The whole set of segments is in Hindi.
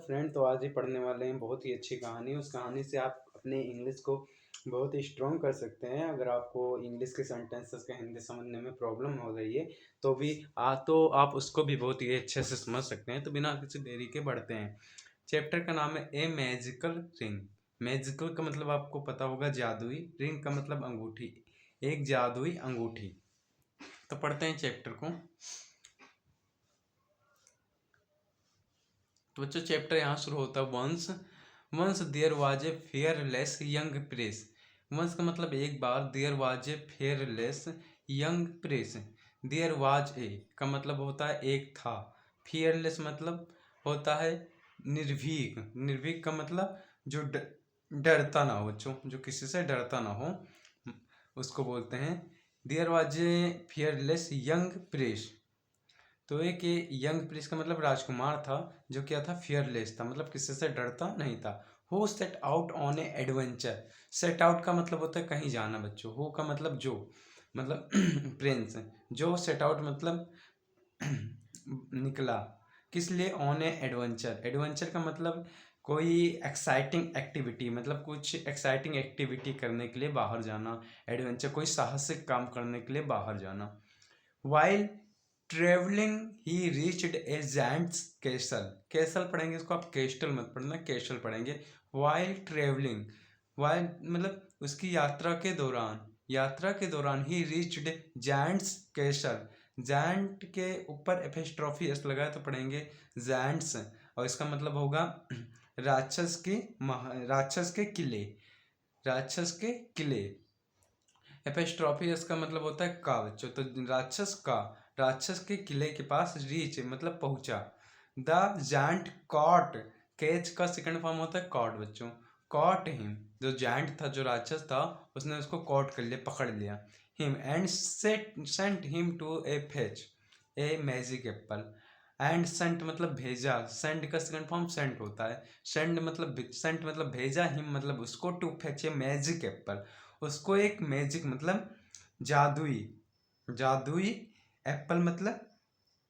फ्रेंड, तो आज ही पढ़ने वाले हैं बहुत ही अच्छी कहानी। उस कहानी से आप अपने इंग्लिश को बहुत ही स्ट्रॉन्ग कर सकते हैं। अगर आपको इंग्लिश के सेंटेंसेस का हिंदी समझने में प्रॉब्लम हो रही है तो आप उसको भी बहुत ही अच्छे से समझ सकते हैं। तो बिना किसी देरी के बढ़ते हैं। चैप्टर का नाम है ए मैजिकल रिंग। मैजिकल का मतलब आपको पता होगा जादुई, रिंग का मतलब अंगूठी, एक जादुई अंगूठी। तो पढ़ते हैं चैप्टर को। तो बच्चों चैप्टर यहाँ शुरू होता है once once there was a fearless young prince. Once का मतलब एक बार, there was a fearless young prince. There was a का मतलब होता है एक था, फियरलेस मतलब होता है निर्भीक। निर्भीक का मतलब जो डरता ना हो, जो किसी से डरता ना हो, उसको बोलते हैं। There was a fearless young prince. तो एक यंग प्रिंस का मतलब राजकुमार था, जो क्या था, फियरलेस था, मतलब किसी से डरता नहीं था। Who set out on A adventure. Set out का मतलब होता है कहीं जाना बच्चों। हु का मतलब जो, मतलब प्रिंस। जो सेट आउट मतलब निकला, किस लिए, ऑन ए एडवेंचर। एडवेंचर का मतलब कोई एक्साइटिंग एक्टिविटी, मतलब कुछ एक्साइटिंग एक्टिविटी करने के लिए बाहर जाना। एडवेंचर कोई साहसिक काम करने के लिए बाहर जाना। वाइल ट्रेवलिंग ही रीच्ड ए जैंट्स कैसल। कैसल पढ़ेंगे इसको आप, केस्टल मत पढ़ना, कैसल पढ़ेंगे। वाइल ट्रेवलिंग, वाइल मतलब उसकी यात्रा के दौरान ही रीच्ड जैंट्स कैसल। जैंट के ऊपर एपिस्ट्रॉफी एस लगाए तो पढ़ेंगे जैंट्स, और इसका मतलब होगा राक्षस के किले, राक्षस के किले। एपिस्ट्रॉफी इसका मतलब होता है का बच्चों। तो राक्षस के किले के पास रीच मतलब पहुंचा। द जैंट कॉट, कैच का सेकंड फॉर्म होता है कॉट बच्चों। कॉट हिम, जो जैंट था, जो राक्षस था, उसने उसको कॉट कर लिया, पकड़ लिया। Him and sent him to a fetch a magic apple. And sent मतलब भेजा, सेंड का सेकंड फॉर्म सेंट होता है। सेंट मतलब भेजा, हिम मतलब उसको, to fetch a magic apple, उसको एक मैजिक मतलब जादुई, जादुई एप्पल मतलब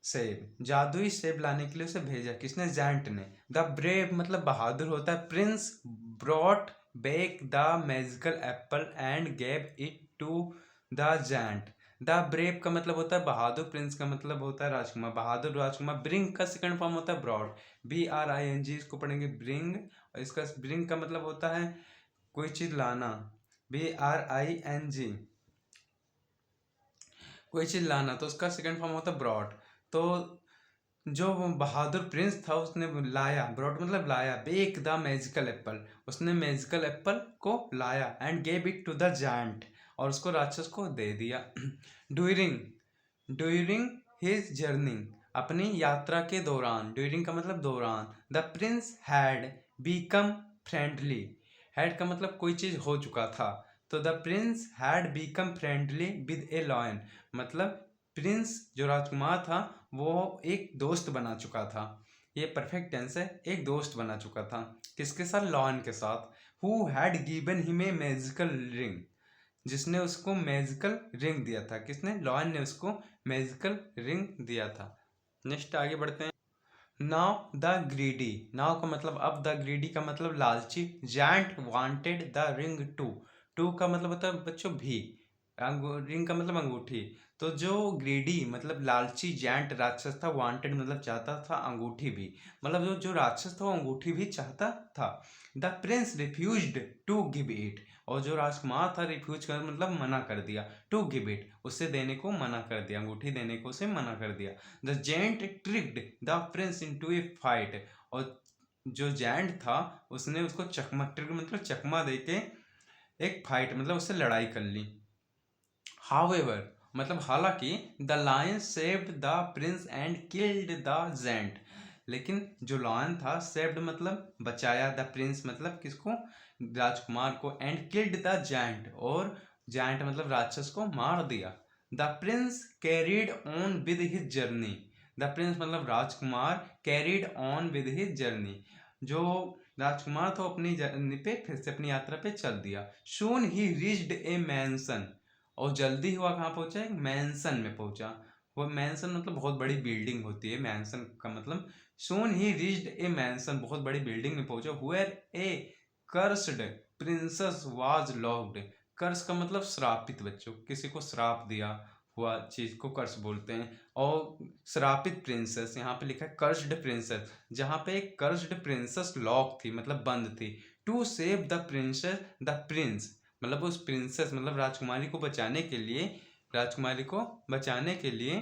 सेब, जादुई सेब लाने के लिए उसे भेजा। किसने, जैंट ने। द ब्रेव मतलब बहादुर होता है। Prince brought back the magical apple and gave it to the giant. The brave का मतलब होता है बहादुर, प्रिंस का मतलब होता है राजकुमार, बहादुर राजकुमार। ब्रिंग का सेकंड फॉर्म होता है ब्रॉड, BRING, इसको पढ़ेंगे ब्रिंग। और इसका ब्रिंग का मतलब होता है कोई चीज लाना, BRING, कोई चीज लाना, तो उसका सेकंड फॉर्म होता है ब्रॉड। तो जो बहादुर प्रिंस था उसने लाया, ब्रॉड मतलब लाया, बेक द मैजिकल एप्पल, उसने मैजिकल एप्पल को लाया। And gave it to the giant, और उसको राक्षस को दे दिया। ड्यूरिंग ड्यूरिंग हिज जर्नी, अपनी यात्रा के दौरान। ड्यूरिंग का मतलब दौरान। The prince had become friendly, had का मतलब कोई चीज हो चुका था। तो the prince had become friendly with a lion, मतलब प्रिंस जो राजकुमार था वो एक दोस्त बना चुका था। ये परफेक्ट टेंस है, एक दोस्त बना चुका था। किसके साथ, लॉयन के साथ। Who had given him a magical ring, जिसने उसको मैजिकल रिंग दिया था। किसने, लॉयन ने उसको मैजिकल रिंग दिया था। नेक्स्ट आगे बढ़ते हैं। नाउ द ग्रीडी, नाउ का मतलब अब, द ग्रीडी का मतलब लालची। Giant wanted the ring to, to का मतलब होता है बच्चों भी, रिंग का मतलब अंगूठी। तो जो ग्रीडी मतलब लालची जैंट राक्षस था, वांटेड मतलब चाहता था, अंगूठी भी, मतलब जो राक्षस था वो अंगूठी भी चाहता था। The prince refused to give it, और जो राजकुमार था रिफ्यूज कर मतलब मना कर दिया, टू गिव इट उसे देने को मना कर दिया, अंगूठी देने को उसे मना कर दिया। The giant tricked the prince into a fight, और जो जैंट था उसने उसको चकमा, ट्रिक मतलब चकमा देके एक फाइट मतलब उससे लड़ाई कर ली। हाउएवर मतलब हालांकि, the lion saved the prince and killed the giant, लेकिन जो लायन था, सेव्ड मतलब बचाया, द प्रिंस मतलब किसको, राजकुमार को, एंड किल्ड द जायंट, और जायंट मतलब राक्षस को मार दिया। The prince carried on with his journey, the prince मतलब राजकुमार, carried on with his journey, जो राजकुमार था अपनी जर्नी पे फिर से अपनी यात्रा पे चल दिया। सून ही रीच्ड ए मैंसन, और जल्दी हुआ कहाँ पहुंचा, एक मैंसन में पहुंचा। वो मैंसन मतलब बहुत बड़ी बिल्डिंग होती है, मैंसन का मतलब सोन ही रीच्ड ए मैंसन, बहुत बड़ी बिल्डिंग में पहुंचा, where a cursed princess was locked. Curse का मतलब श्रापित, बच्चों किसी को श्राप दिया हुआ चीज को कर्स बोलते हैं। और श्रापित प्रिंसेस, यहाँ पे लिखा है कर्स्ड प्रिंसेस, जहाँ पे एक कर्स्ड प्रिंसेस लॉक थी मतलब बंद थी। To save the princess the prince, मतलब उस प्रिंसेस मतलब राजकुमारी को बचाने के लिए, राजकुमारी को बचाने के लिए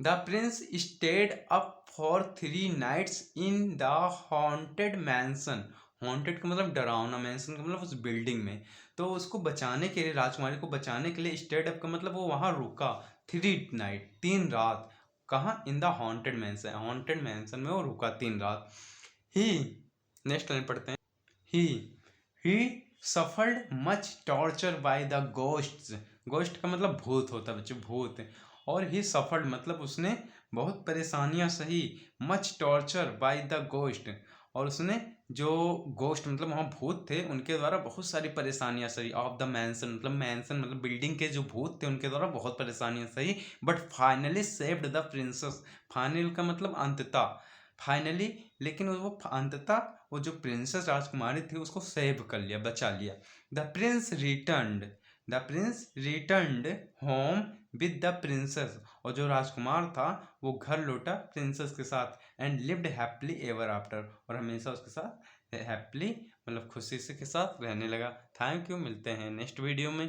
the prince stayed up for 3 nights in the haunted mansion. Haunted का मतलब डरावना, मैंसन का मतलब उस बिल्डिंग में। तो उसको बचाने के लिए, राजकुमारी को बचाने के लिए, स्टेड अप का मतलब वो वहां रुका 3 night, 3 रात। कहाँ? इन द हॉन्टेड मैंसन, हॉन्टेड मैंसन में वो रुका 3 रात। ही, नेक्स्ट लाइन पढ़ते हैं। He he suffered much torture by the ghosts. Ghost का मतलब भूत होता है बच्चों, भूत। और ही सफर्ड मतलब उसने बहुत परेशानियां सही, much torture by the ghost, और उसने जो गोस्ट मतलब वहाँ भूत थे उनके द्वारा बहुत सारी परेशानियां सही। ऑफ द मैंसन मतलब मैंसन मतलब बिल्डिंग के जो भूत थे उनके द्वारा बहुत परेशानियां सही। But finally saved the princess, final का मतलब अंततः, फाइनली, लेकिन वो अंततः वो जो प्रिंसेस राजकुमारी थी उसको सेव कर लिया, बचा लिया। The Prince returned, the Prince returned home with the princess, और जो राजकुमार था वो घर लौटा प्रिंसेस के साथ। And lived happily ever after, और हमेशा उसके साथ हैप्पीली मतलब खुशी से के साथ रहने लगा। थैंक यू, मिलते हैं नेक्स्ट वीडियो में।